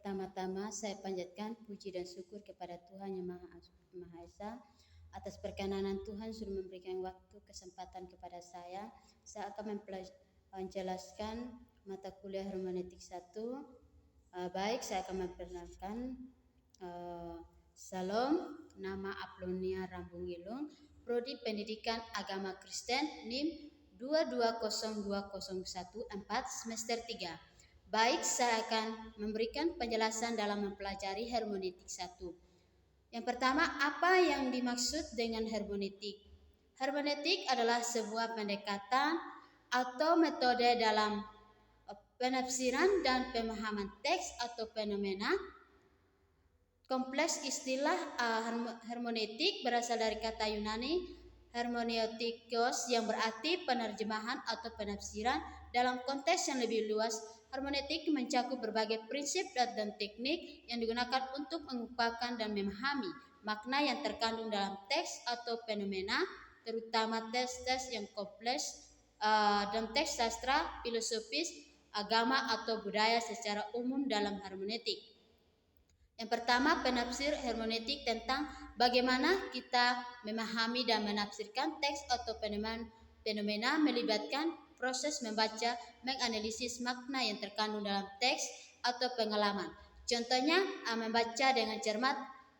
Pertama-tama saya panjatkan puji dan syukur kepada Tuhan Yang Maha Esa atas perkenanan Tuhan sudah memberikan waktu kesempatan kepada saya. Saya akan menjelaskan mata kuliah hermeneutik 1. Baik, saya akan memperkenalkan. Salam, nama Aplonia Rambungilung, Prodi Pendidikan Agama Kristen, NIM 2202014 semester 3. Baik, saya akan memberikan penjelasan dalam mempelajari hermeneutik 1. Yang pertama, apa yang dimaksud dengan hermeneutik? Hermeneutik adalah sebuah pendekatan atau metode dalam penafsiran dan pemahaman teks atau fenomena. Kompleks istilah hermeneutik berasal dari kata Yunani hermeneutikos yang berarti penerjemahan atau penafsiran. Dalam konteks yang lebih luas, hermeneutik mencakup berbagai prinsip dan teknik yang digunakan untuk mengungkapkan dan memahami makna yang terkandung dalam teks atau fenomena, terutama teks-teks yang kompleks dan teks sastra, filosofis, agama atau budaya secara umum dalam hermeneutik. Yang pertama, penafsir hermeneutik tentang bagaimana kita memahami dan menafsirkan teks atau fenomena melibatkan proses membaca, menganalisis makna yang terkandung dalam teks atau pengalaman. Contohnya, membaca dengan cermat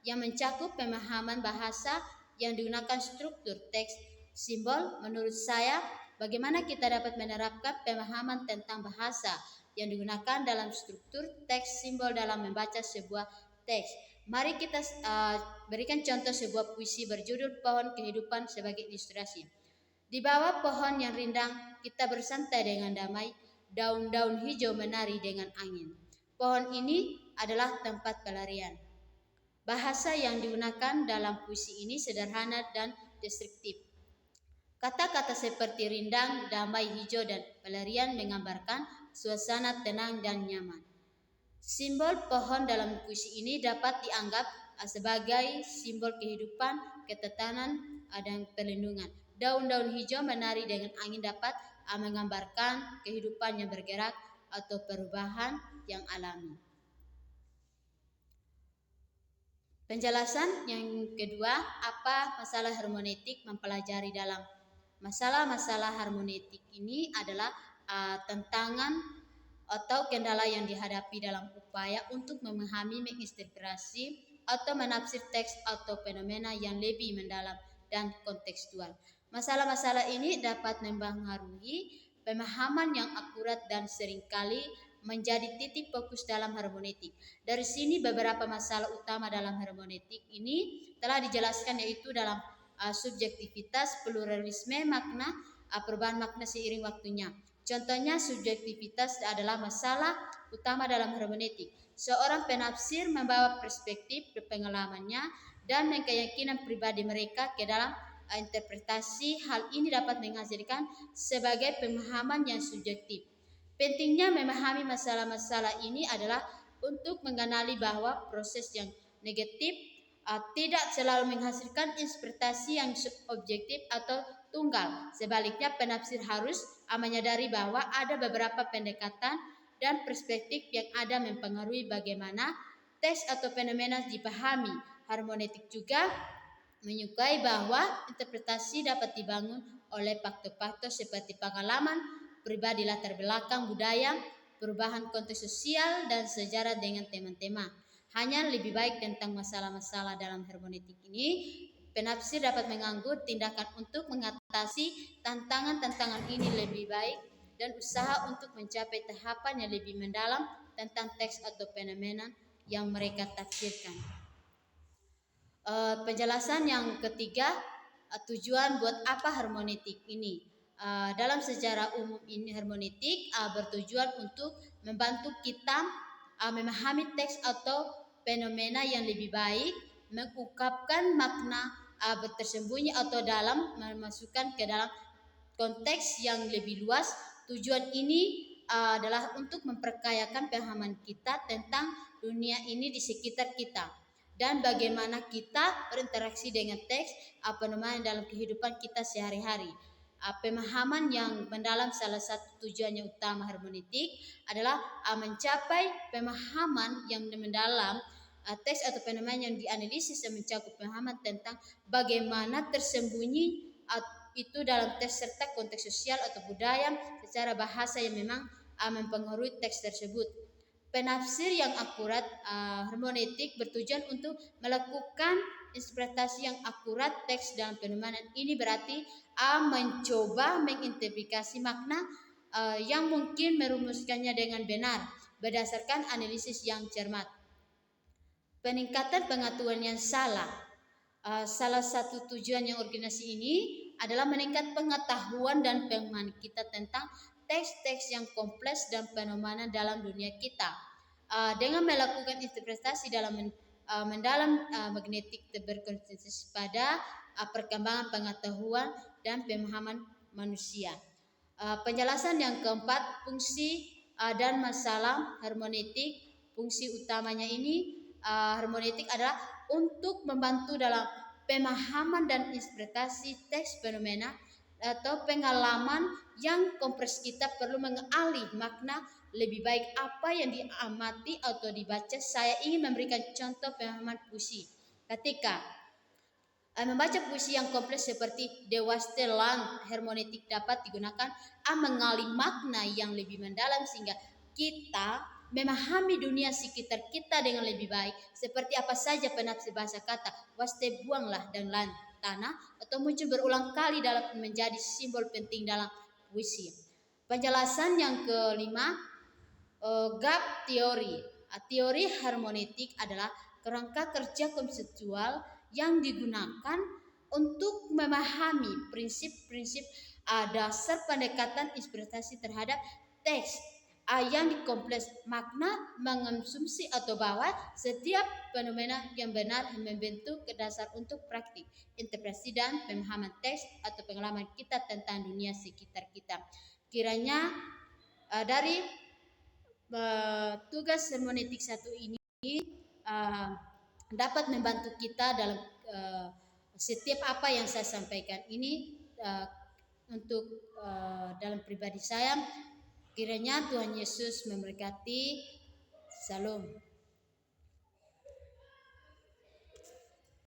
yang mencakup pemahaman bahasa yang digunakan struktur teks, simbol. Menurut saya, bagaimana kita dapat menerapkan pemahaman tentang bahasa yang digunakan dalam struktur teks simbol dalam membaca sebuah teks. Mari kita berikan contoh sebuah puisi berjudul Pohon Kehidupan sebagai ilustrasi. Di bawah pohon yang rindang, kita bersantai dengan damai, daun-daun hijau menari dengan angin. Pohon ini adalah tempat pelarian. Bahasa yang digunakan dalam puisi ini sederhana dan deskriptif. Kata-kata seperti rindang, damai, hijau, dan pelarian menggambarkan suasana tenang dan nyaman. Simbol pohon dalam puisi ini dapat dianggap sebagai simbol kehidupan, ketetanan, dan perlindungan. Daun-daun hijau menari dengan angin dapat menggambarkan kehidupan yang bergerak atau perubahan yang alami. Penjelasan yang kedua, apa masalah hermeneutik mempelajari dalam masalah-masalah hermeneutik ini adalah tantangan atau kendala yang dihadapi dalam upaya untuk memahami, menginterpretasi atau menafsir teks atau fenomena yang lebih mendalam dan kontekstual. Masalah-masalah ini dapat mempengaruhi pemahaman yang akurat dan seringkali menjadi titik fokus dalam hermeneutik. Dari sini beberapa masalah utama dalam hermeneutik ini telah dijelaskan, yaitu dalam subjektivitas, pluralisme makna, perubahan makna seiring waktunya. Contohnya, subjektivitas adalah masalah utama dalam hermeneutik. Seorang penafsir membawa perspektif pengalamannya dan keyakinan pribadi mereka ke dalam interpretasi. Hal ini dapat menghasilkan sebagai pemahaman yang subjektif. Pentingnya memahami masalah-masalah ini adalah untuk mengenali bahwa proses yang negatif tidak selalu menghasilkan interpretasi yang objektif atau tunggal. Sebaliknya, penafsir harus menyadari bahwa ada beberapa pendekatan dan perspektif yang ada mempengaruhi bagaimana teks atau fenomena dipahami. Hermeneutik juga menyukai bahwa interpretasi dapat dibangun oleh faktor-faktor seperti pengalaman pribadi, latar belakang budaya, perubahan konteks sosial, dan sejarah dengan tema-tema. Hanya lebih baik tentang masalah-masalah dalam hermeneutik ini, penafsir dapat mengambil tindakan untuk mengatasi tantangan-tantangan ini lebih baik dan usaha untuk mencapai tahapan yang lebih mendalam tentang teks atau fenomena yang mereka tafsirkan. Penjelasan yang ketiga, tujuan buat apa hermeneutik ini. Dalam sejarah umum ini, hermeneutik bertujuan untuk membantu kita memahami teks atau fenomena yang lebih baik, mengungkapkan makna tersembunyi atau dalam memasukkan ke dalam konteks yang lebih luas. Tujuan ini adalah untuk memperkayakan pemahaman kita tentang dunia ini di sekitar kita dan bagaimana kita berinteraksi dengan teks fenomena dalam kehidupan kita sehari-hari. pemahaman yang mendalam. Salah satu tujuannya utama hermeneutik adalah mencapai pemahaman yang mendalam teks atau fenomena yang dianalisis dan mencakup pemahaman tentang bagaimana tersembunyi itu dalam teks serta konteks sosial atau budaya secara bahasa yang memang mempengaruhi teks tersebut. Penafsir yang akurat hermeneutik bertujuan untuk melakukan interpretasi yang akurat teks dalam fenomena ini, berarti mencoba mengidentifikasi makna yang mungkin merumuskannya dengan benar berdasarkan analisis yang cermat. Peningkatan pengetahuan yang salah. Salah satu tujuan yang organisasi ini adalah meningkat pengetahuan dan pemahaman kita tentang teks-teks yang kompleks dan fenomena dalam dunia kita. Dengan melakukan interpretasi dalam mendalam magnetik berkonsentrasi pada perkembangan pengetahuan dan pemahaman manusia. Penjelasan yang keempat, fungsi dan masalah hermeneutik. Fungsi utamanya ini hermeneutik adalah untuk membantu dalam pemahaman dan interpretasi teks fenomena atau pengalaman yang kompleks. Kita perlu mengalih makna lebih baik apa yang diamati atau dibaca. Saya ingin memberikan contoh pemahaman puisi. Ketika membaca puisi yang kompleks seperti Dewa Stelan, hermeneutik dapat digunakan mengalih makna yang lebih mendalam sehingga kita memahami dunia sekitar kita dengan lebih baik. Seperti apa saja penafsir bahasa kata waste, buanglah, dan lan, tanah, atau muncul berulang kali dalam menjadi simbol penting dalam puisi. Penjelasan yang kelima, gap teori. Teori hermeneutik adalah kerangka kerja konseptual yang digunakan untuk memahami prinsip-prinsip dasar pendekatan interpretasi terhadap teks yang dikompleks. Makna mengonsumsi atau bahwa setiap fenomena yang benar membentuk dasar untuk praktik interpretasi dan pemahaman teks atau pengalaman kita tentang dunia sekitar kita. Kiranya dari tugas hermeneutik 1 ini dapat membantu kita dalam setiap apa yang saya sampaikan ini untuk dalam pribadi saya. Kiranya Tuhan Yesus memberkati. Salam.